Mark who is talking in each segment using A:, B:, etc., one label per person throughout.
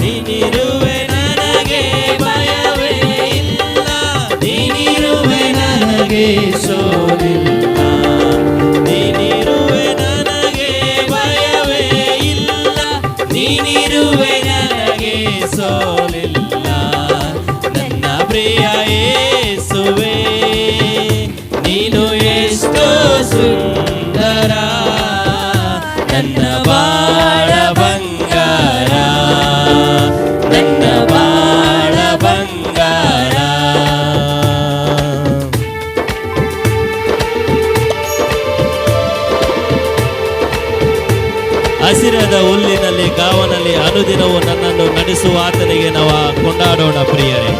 A: ನೀನಿರುವೆ ನನಗೆ ಭಯವೇ ಇಲ್ಲ, ನೀನಿರುವೆ ನನಗೆ ಸೋಲಿಲ್ಲ, ನೀನಿರುವೆ ನನಗೆ ಭಯವೇ ಇಲ್ಲ, ನೀನಿರುವೆ ನನಗೆ ಸೋಲಿಲ್ಲ. ನನ್ನ ಪ್ರಿಯ ಯೇಸುವೇ ನೀನು ಎಷ್ಟೋ ಸುಂದರ, ನನ್ನ ಬಾಳ ಬಂಗಾರ, ನನ್ನ ಬಾಳ ಬಂಗಾರ. ಹಸಿರಾದ ಹುಲ್ಲಿನಲ್ಲಿ ಗಾವನಲ್ಲಿ ಅನುದಿನವೂ ನನ್ನನ್ನು ನಡೆಸುವ ಆತನಿಗೆ ನಾವು ಕೊಂಡಾಡೋಣ ಪ್ರಿಯರೇ.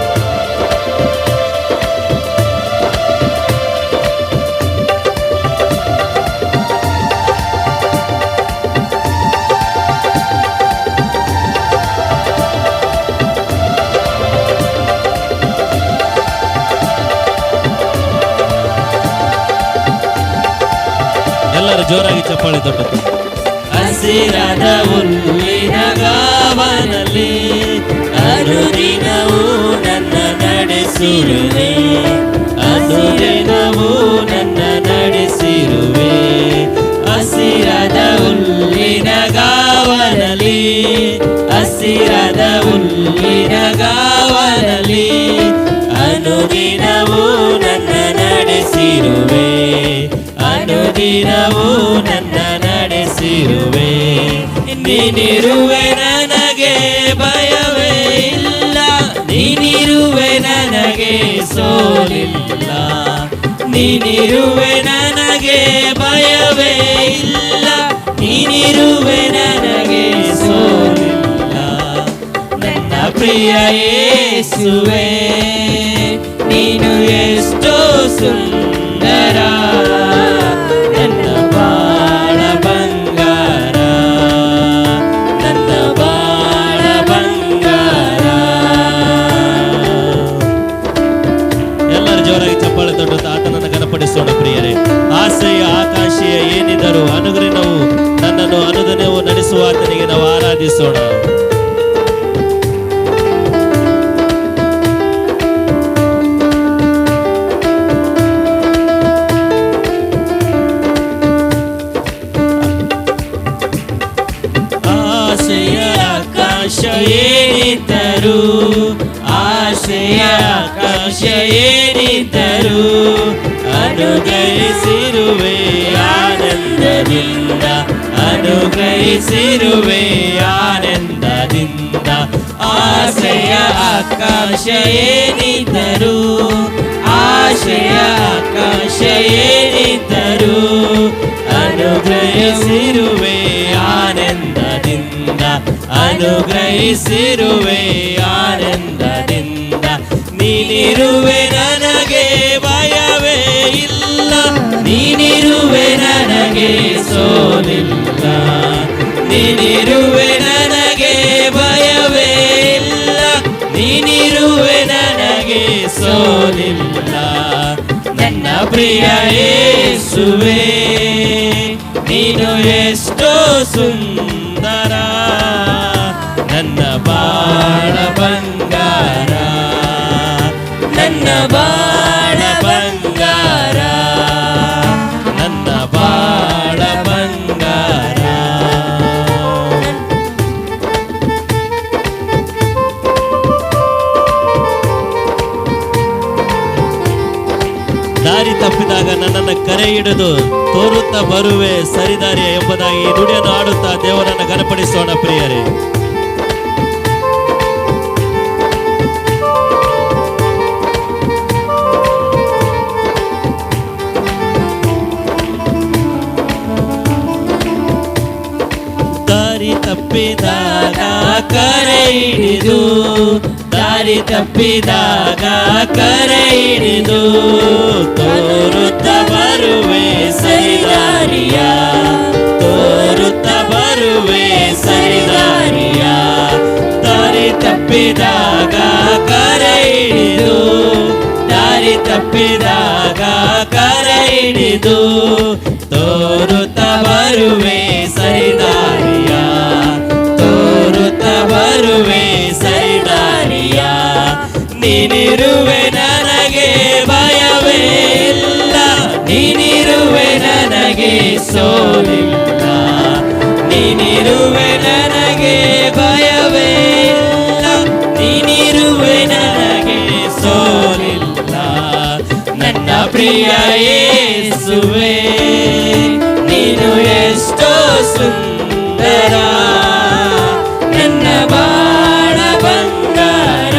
A: ಎಲ್ಲರೂ ಜೋರಾಗಿ ಚಪ್ಪಾಳೆ ತಟ್ಟುತ್ತೆ. ಹಸಿರಾದ ಹುಲ್ಲಿನ ಗಾವನಲ್ಲಿ ಅನುದಿನವೂ ನನ್ನ ನಡೆಸಿರುವೆ, ಅನುದಿನವೂ ನನ್ನ ನಡೆಸಿರುವೆ. ಹಸಿರಾದ ಹುಲ್ಲಿನ ಗಾವನಲ್ಲಿ, ಹಸಿರಾದ ಹುಲ್ಲಿನ ಗಾವನಲ್ಲಿ ಅನುದಿನವೂ ನನ್ನ ನಡೆಸಿರುವೆ, ಅನುದಿನವೂ ನನ್ನ ನಡೆಸಿರುವೆ. ನೀನಿರುವೆ ನನಗೆ ಭಯವೇ ಇಲ್ಲ, ನೀನಿರುವೆ ನನಗೆ ಸೋಲಿಲ್ಲ, ನೀನಿರುವೆ ನನಗೆ ಭಯವೇ ಇಲ್ಲ, ನೀನಿರುವೆ ನನಗೆ ಸೋಲಿಲ್ಲ. ನನ್ನ ಪ್ರಿಯ ಯೇಸುವೇ ನೀನು ಎಷ್ಟೋ ಸುಂದರ, ನನ್ನ ಬಾಳ ಬಂಗಾರ, ನನ್ನ ಬಾಳ ಬಂಗಾರ. ಎಲ್ಲರೂ ಜೋರಾಗಿ ಚಪ್ಪಾಳೆ ತಟ್ಟುತ್ತಾ ಆತನನ್ನು ಘನಪಡಿಸೋಣ ಪ್ರಿಯರೇ. ಆಸೆಯ ಆಕಾಶೀಯ ಏನಿದ್ದರೂ ಅನುಗ್ರಹವು ನನ್ನನ್ನು ಅನುದಿನವೂ ನಡೆಸುವ ಆತನಿಗೆ ನಾವು ಆರಾಧಿಸೋಣ. ಆಸೆಯ ಆಕಾಶ ಏನಿದ್ದರೂ, ಆಸೆಯ ಆಕಾಶ ಏನಿದ್ದರೂ ಅನುಗ್ರಹಿಸಿರುವೆ ಆನಂದದಿಂದ, ಅನುಗ್ರಹಿಸಿರುವೆ ಆನಂದದಿಂದ. ಆಸೆಯ ಆಕಾಶ ಏನಿದ್ದರೂ, ಆಸೆಯ ಆಕಾಶ ಏನಿದ್ದರೂ ಅನುಗ್ರಹಿಸಿರುವೆ ಆನಂದದಿಂದ, ಅನುಗ್ರಹಿಸಿರುವೆ ಆನಂದದಿಂದ. ನೀನಿರುವೆ ನನಗೆ ಭಯವೇ ಇಲ್ಲ, ನೀನಿರುವೆ ನನಗೆ ಸೋಲಿಲ್ಲ, ನೀನಿರುವೆ ನನಗೆ ಭಯವೇ ಇಲ್ಲ, ನೀನಿರುವೆ ನನಗೆ ಸೋಲಿಲ್ಲ. ನನ್ನ ಪ್ರಿಯ ಯೇಸುವೇ ನೀನು ಎಷ್ಟೋ ಸುಂದರ, ನನ್ನ ಬಾಳ ಬಂಗಾರ, ನನ್ನ ಬಾಳ ಬಂಗಾರ, ನನ್ನ ಬಾಳ ಬಂಗಾರ. ದಾರಿ ತಪ್ಪಿದಾಗ ನನ್ನನ್ನು ಕರೆ ಹಿಡಿದು ತೋರುತ್ತಾ ಬರುವೆ ಸರಿದಾರಿಯ ಎಂಬುದಾಗಿ ಈ ನುಡಿಯನ್ನು ಆಡುತ್ತಾ ದೇವರನ್ನು ಘನಪಡಿಸೋಣ ಪ್ರಿಯರೇ. ದಾರಿ ತಪ್ಪಿದಾಗ ಕರೆ ಹಿಡಿದು, ದಾರಿ ತಪ್ಪಿದಾಗ ಕರೆ ಹಿಡಿದು ತೋರುತ್ತ ಬರುವೆ ಸರಿದಾರಿಯ, ತೋರುತ್ತ ಬರುವೆ ಸರಿದಾರಿಯ. ದಾರಿ ತಪ್ಪಿದಾಗ ಕರೆ ಹಿಡಿದು, ದಾರಿ ತಪ್ಪಿದಾಗ ಕರೆ ಹಿಡಿದು ತೋರುತ್ತ ಬರುವೆ ಸರಿದಾರಿಯ, ತೋರುತ್ತ ಬರುವೆ ನೀನಿರುವೆ ನನಗೆ ಭಯವೇ ಇಲ್ಲ, ನೀನಿರುವೆ ನನಗೆ ಸೋಲಿಲ್ಲ, ನೀನಿರುವೆ ನನಗೆ ಭಯವೇ ಇಲ್ಲ, ನೀನಿರುವೆ ನನಗೆ ಸೋಲಿಲ್ಲ. ನನ್ನ ಪ್ರಿಯ ಯೇಸುವೇ ನೀನು ಎಷ್ಟೋ ಸುಂದರ, ನನ್ನ ಬಾಳ ಬಂಗಾರ,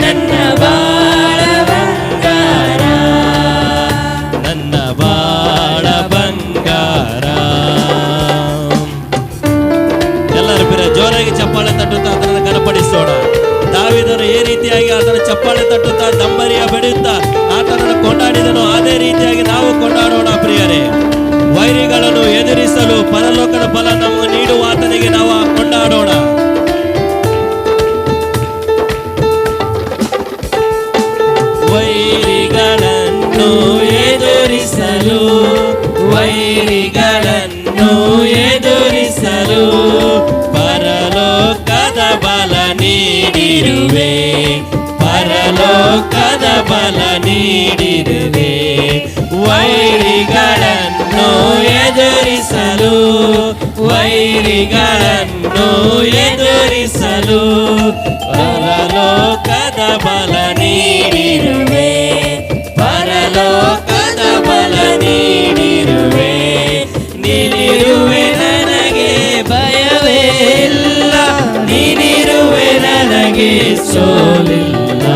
A: ನನ್ನ ಬಾಳ ಬಂಗಾರ, ನನ್ನ ಬಾಳ ಬಂಗಾರ. ಎಲ್ಲರೂ ಜೋರಾಗಿ ಚಪ್ಪಾಳೆ ತಟ್ಟುತ್ತಾ ಅದನ್ನು ಗಣಪಡಿಸೋಣ. ದಾವೀದನು ಈ ರೀತಿಯಾಗಿ ಆತನ ಚಪ್ಪಾಳೆ ತಟ್ಟುತ್ತಾ ದಂಬರಿಯ ಬಡಿಯುತ್ತಾ ಆತನನ್ನು ಕೊಂಡಾಡಿದನು. ಅದೇ ರೀತಿಯಾಗಿ ನಾವು ಕೊಂಡಾಡೋಣ ಪ್ರಿಯರೇ. ವೈರಿಗಳನ್ನು ಎದುರಿಸಲು ಪರಲೋಕದ ಫಲ ನಮಗೆ ನೀಡುವ ಆತನಿಗೆ ನಾವು ಕೊಂಡಾಡೋಣ. ವೈರಿಗಳನ್ನು ಎದುರಿಸಲು, ವೈರಿಗಳನ್ನು ಎದುರಿಸಲು ಪರಲೋಕದ ಬಲ ನೀಡಿರುವೆ, ಪರಲೋಕದ ಬಲ ನೀಡಿರುವೆ. ವೈರಿಗಳನ್ನು ಎದುರಿಸಲು, ವೈರಿಗಳನ್ನು ಎದುರಿಸಲು ಪರಲೋಕದ ಬಲ ನೀಡಿರುವೆ, ಪರಲೋಕದ ಬಲ ನೀಡಿರುವೆ. ನೀನಿರುವೆ ನನಗೆ ಭಯವೇ ಇಲ್ಲ, ನೀನಿರುವೆ ನನಗೆ ಸೋಲಿಲ್ಲ,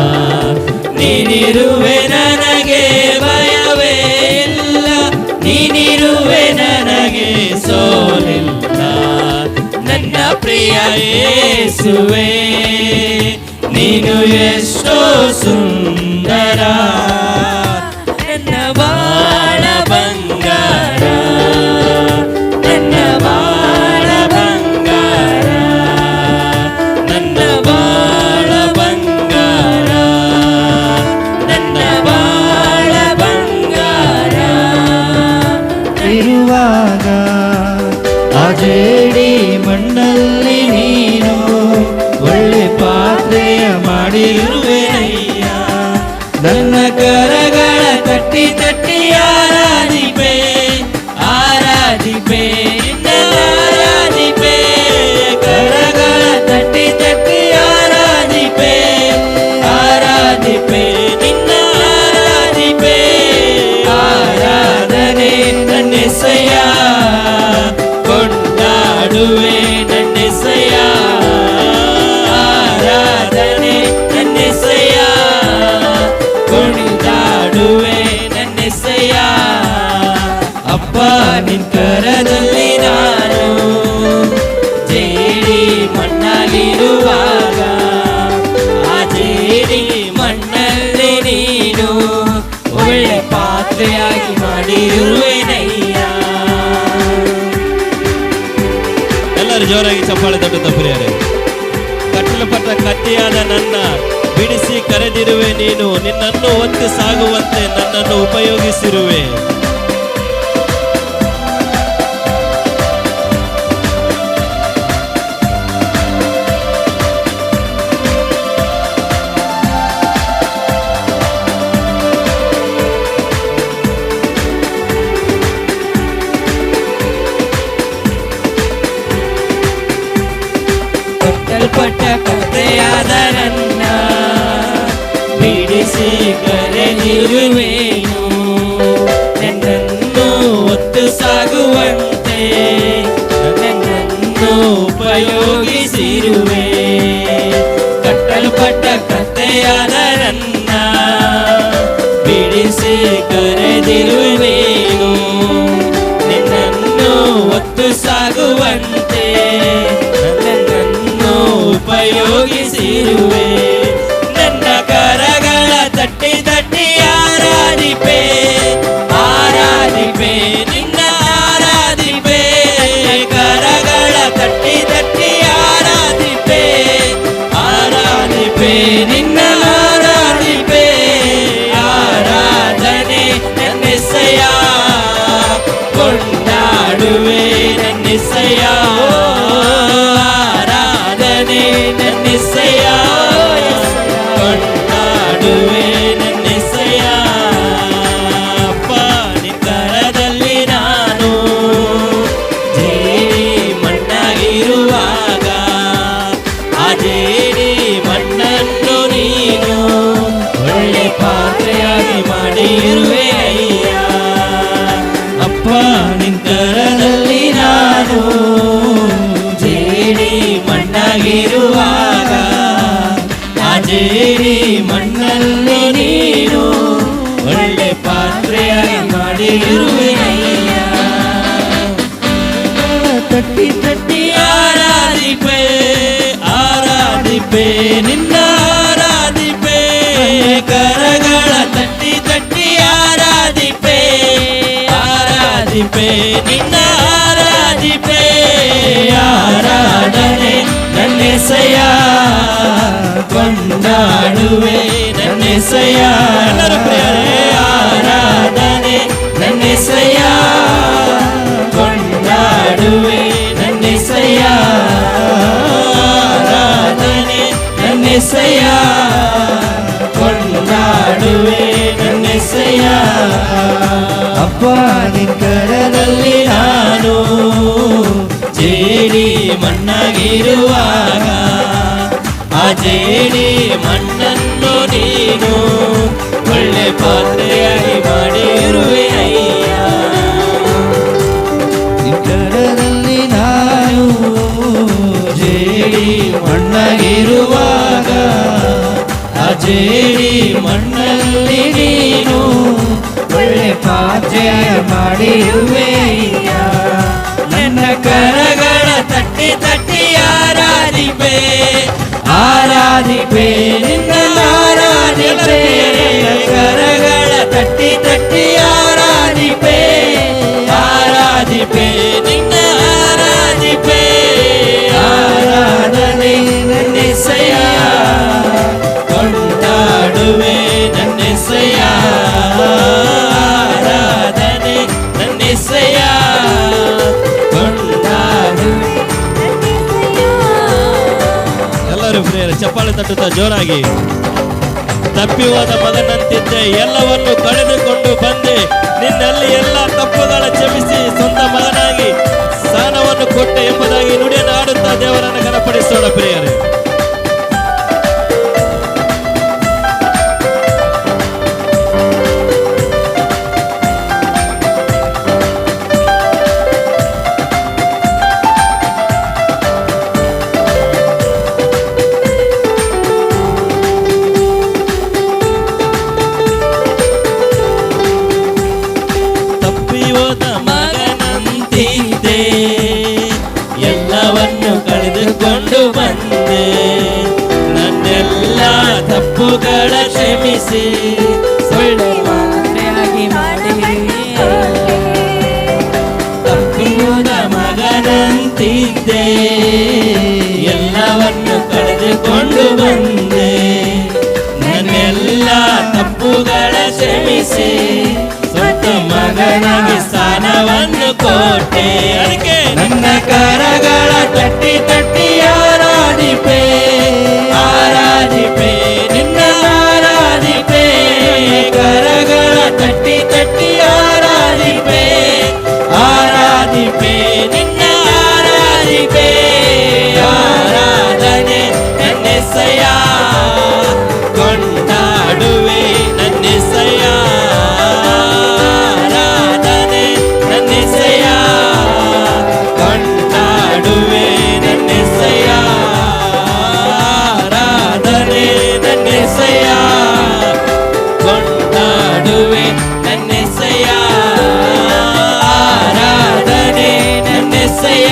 A: ನೀನಿರುವೆ ನನಗೆ ಭಯವೇ ಇಲ್ಲ, ನೀನಿರುವೆ ನನಗೆ ಸೋಲಿಲ್ಲ. ನನ್ನ ಪ್ರಿಯ ಯೇಸುವೇ ನೀನು ಎಷ್ಟೋ ಸುಂದರ, ನನ್ನ ಬಾಳ ಬಂಗಾರ, ನನ್ನ ಬಾಳ ಬಂಗಾರ, ನನ್ನ ಬಾಳ ಬಂಗಾರ, ನನ್ನ ಬಾಳ ಬಂಗಾರ.
B: ಇರುವಾಗ ಆ ಜೇಡಿ ಮಣ್ಣಲ್ಲಿ ನೀನು ಒಳ್ಳೆ ಪಾತ್ರೆಯ ಮಾಡಿರುವೆನಯ್ಯ,
A: ನನ್ನ ಕರಗಳ ತಟ್ಟಿ ತಟ್ಟಿ ಆರಾಧಿಪೆ, ಆರಾಧಿಪೆ, ನಿನ್ನ ಆರಾಧಿಪೆ, ಕರಗಳ ತಟ್ಟಿ ತಟ್ಟಿ ಆರಾಧಿಪೆ, ಆರಾಧಿಪೆ, ನಿನ್ನ ಆರಾಧಿಪೆ. ಆರಾಧನೆ ನನ್ನೆಸೆಯ ಕೊಂಡಾಡುವೆ, ನನ್ನೆಸೆಯ ಆರಾಧನೆ ನನ್ನೆಸೆಯ ಕುಣಿದಾಡುವೆ, ನನ್ನೆಸೆಯ. ಅಪ್ಪ ನಿನ್ ಕರದಲ್ಲಿ ನಾನು ಜೇಡಿ ಮಣ್ಣಲ್ಲಿರುವಾಗ, ಆ ಜೇಡಿ ಮಣ್ಣಲ್ಲಿ ನೀನು ಒಳ್ಳೆ ಪಾತ್ರೆಯಾಗಿ ಮಾಡಿರುವೆನಯ್ಯ. ಎಲ್ಲರೂ ಜೋರಾಗಿ ಚಪ್ಪಾಳೆ ತಟ್ಟುತ್ತಾ ಪ್ರಿಯರೇ. ಕಟ್ಟಲ್ಪಟ್ಟ ಕತ್ತಿಯಾದ ನನ್ನ ಬಿಡಿಸಿ ಕರೆದಿರುವೆ ನೀನು, ನಿನ್ನನ್ನು ಒತ್ತಿ ಸಾಗುವಂತೆ ನನ್ನನ್ನು ಉಪಯೋಗಿಸಿರುವೆ. ಕಟ್ಟಲ್ಪಟ್ಟ ಕಥೆಯಾದ ನನ್ನ ಬಿಡಿಸಿ ಕರೆದಿರುವೆನು, ನನ್ನನ್ನು ಒತ್ತು ಸಾಗುವಂತೆ ನನ್ನನ್ನು ಉಪಯೋಗಿಸಿರುವೆ. ಕಟ್ಟಲ್ಪಟ್ಟ ಕಥೆಯಾದ ನನ್ನ ಬಿಡಿಸಿ ಕರೆದಿರುವೆನು, ನಿನ್ನನ್ನು ಒತ್ತು ಸಾಗುವಂತೆ ನನ್ನನ್ನು ಉಪಯೋಗಿಸಿರುವೆ. ನನ್ನ ಕರಗಳ ತಟ್ಟಿ ತಟ್ಟಿ ಆರಾಧಿಪೆ, ಆರಾಧಿಪೆ, ನಿನ್ನ ಆರಾಧಿಪೆ, ಕರಗಳ ತಟ್ಟಿ ತಟ್ಟಿ ಆರಾಧಿಪೆ, ಆರಾಧಿಪೆ, ನಿನ್ನ ಆರಾಧಿಪೆ. ಆರಾಧನೆ ನನ್ನೆಸೆಯ ಕೊಂಡಾಡುವೆ, ನನ್ನೆಸೆಯ ಆರಾಧನೆ ನನ್ನೆಸೆಯ
B: ಮಣ್ಣಾಗಿರುವಾಗ ಆ ಜೇಡಿ ಮಣ್ಣಲ್ಲಿ ನೀನು ಒಳ್ಳೆ ಪಾತ್ರೆಯಾಗಿ ಮಾಡಿರುವೆನಯ್ಯ. ತಟ್ಟಿ ತಟ್ಟಿ ಆರಾಧಿಪೆ ಆರಾಧಿಪೆ ನಿನ್ನ ಆರಾಧಿಪೆ, ಕರಗಳ ತಟ್ಟಿ ತಟ್ಟಿ ಆರಾಧಿಪೆ ಆರಾಧಿಪೆ ನಿನ್ನ ಆರಾಧಿಪೆ. ಆರಾಧನೆ ನನ್ನೆಸೆಯ ಕೊಂಡಾಡುವೆ ನನ್ನೆಸೆಯ. ಎಲ್ಲರೂ ಪ್ರಿಯರೇ ಆರಾಧನೆ ನನ್ನೆಸೆಯ ಕೊಂಡಾಡುವೆ ನನ್ನೆಸೆಯ. ಆರಾಧನೆ ನನ್ನೆಸೆಯ ಕೊಂಡಾಡುವೆ ನನ್ನೆಸೆಯ. ಅಪ್ಪ ನಿನ್ ಕರದಲ್ಲಿ ನಾನು ಜೇಡಿ ಮಣ್ಣಾಗಿರುವಾಗ ಆ ಜೇಡಿ ಮಣ್ಣನ್ನು ನೀನು ಒಳ್ಳೆ ಪಾತ್ರೆಯಾಗಿ ಮಾಡಿರುವೆ ಅಯ್ಯ. ನಿನ್ ಕರದಲ್ಲಿ ನಾನು ಜೇಡಿ ಮಣ್ಣಾಗಿರುವಾಗ ಆ ಜೇಡಿ ಮಣ್ಣಲ್ಲಿ ನೀನು ಒಳ್ಳೆ ಪಾತ್ರೆಯಾಗಿ ಮಾಡಿರುವೆ ಅಯ್ಯ. ನನ್ನ ಕರಗಳ ತಟ್ಟಿ ತಟ್ಟಿ ಆರಾಧಿಪೆ ಆರಾಧಿಪೆ ನಿನ್ನ ಆರಾಧಿಪೆ. ಕರಗಳ ತಟ್ಟಿ ತಟ್ಟಿ ಆರಾಧಿಪೆ ಆರಾಧಿಪೆ ನಿನ್ನ ಆರಾಧಿಪೆ. ಆರಾಧನೆ ನನ್ನೆಸೆಯ ಕೊಂಡಾಡುವೆ ನನ್ನೆಸೆಯ. ಆರಾಧನೆ ನನ್ನೆಸೆಯ ಕೊಂಡಾಡುವೆ.
A: ಎಲ್ಲರೂ ಪ್ರಿಯರೇ ಚಪ್ಪಾಳೆ ತಟ್ಟುತ್ತಾ ಜೋರಾಗಿ. ತಪ್ಪಿ ಹೋದ ಮಗನಂತಿದ್ದೆ, ಎಲ್ಲವನ್ನು ಕಳೆದುಕೊಂಡು ಬಂದೆ, ನಿನ್ನಲ್ಲಿ ಎಲ್ಲ ತಪ್ಪುಗಳ ಕ್ಷಮಿಸಿ ಸ್ವಂತ ಮಗನಾಗಿ ಸ್ಥಾನವನ್ನು ಕೊಟ್ಟೆ ಎಂಬುದಾಗಿ ನುಡಿಯನ್ನು ಆಡುತ್ತಾ ದೇವರನ್ನು ಘನಪಡಿಸೋಣ ಪ್ರಿಯರೇ.
B: ಎಲ್ಲವನ್ನು ಕಳೆದುಕೊಂಡು ಬಂದೆ, ನನ್ನೆಲ್ಲ ತಪ್ಪುಗಳ ಕ್ಷಮಿಸಿ ಒಳ್ಳೆ ಪಾತ್ರೆಯಾಗಿ ಮಾಡಿರುವೆ. ತಪ್ಪಿದ ಮಗನಂತಿದ್ದೆ, ಎಲ್ಲವನ್ನು ಕಳೆದುಕೊಂಡು ಬಂದೆ, ನನ್ನೆಲ್ಲ ತಪ್ಪುಗಳ ಕ್ಷಮಿಸಿ ಸ್ವಂತ ಮಗನಿಗೆ ಸ್ಥಾನವನ್ನು ಕೊಟ್ಟೆ. ಅದಕ್ಕೆ ನನ್ನ ಕರಗಳ ತಟ್ಟಿ ತಟ್ಟಿ ಆರಾಧಿಪೆ ಆರಾಧಿಪೆ ನಿನ್ನ ಆರಾಧಿಪೆ. ಕರಗಳ ತಟ್ಟಿ ತಟ್ಟಿ ಆರಾಧಿಪೆ ಆರಾಧಿಪೆ ನಿನ್ನ ಆರಾಧಿಪೆ. ಆರಾಧನೆ ನನ್ನೆಸೆಯ ಕೊಂಡಾಡುವೆ ನನ್ನೆಸೆಯ. ಆರಾಧನೆ ನನ್ನೆಸೆಯ ಕೊಂಡಾಡುವೆ ನನ್ನೆಸೆಯ. ಆರಾಧನೆ ನನ್ನೆಸೆಯ ಕೊಂಡಾಡುವೆ ನನ್ನೆಸೆಯ. ಆರಾಧನೆ ನನ್ನೆಸೆಯ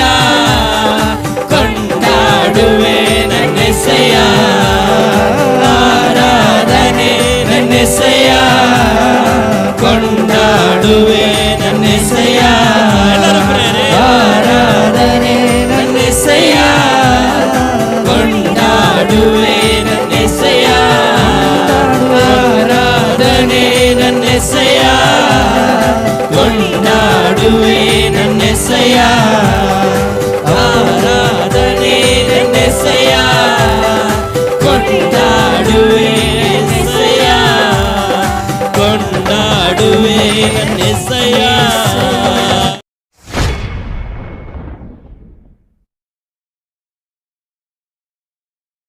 B: ಕೊಂಡಾಡುವೆ ನನ್ನೆಸೆಯ. ಆರಾಧನೆ ನನ್ನೆಸೆಯ ಕೊಂಡಾಡುವೆ ನನ್ನೆಸೆಯ. ಆರಾಧನೆ ನನ್ನೆಸೆಯ ಕೊಂಡಾಡುವೆ ನನ್ನೆಸೆಯ. ಆರಾಧನೆ ನನ್ನೆಸೆಯ ಕೊಂಡಾಡುವೆ ನನ್ನೆಸೆಯ. ಆರಾಧನೆ ನನ್ನೆಸೆಯ ಕೊಂಡಾಡುವೆ ನನ್ನೆಸೆಯ ಕೊಂಡಾಡುವೆ ನನ್ನೆಸೆಯ.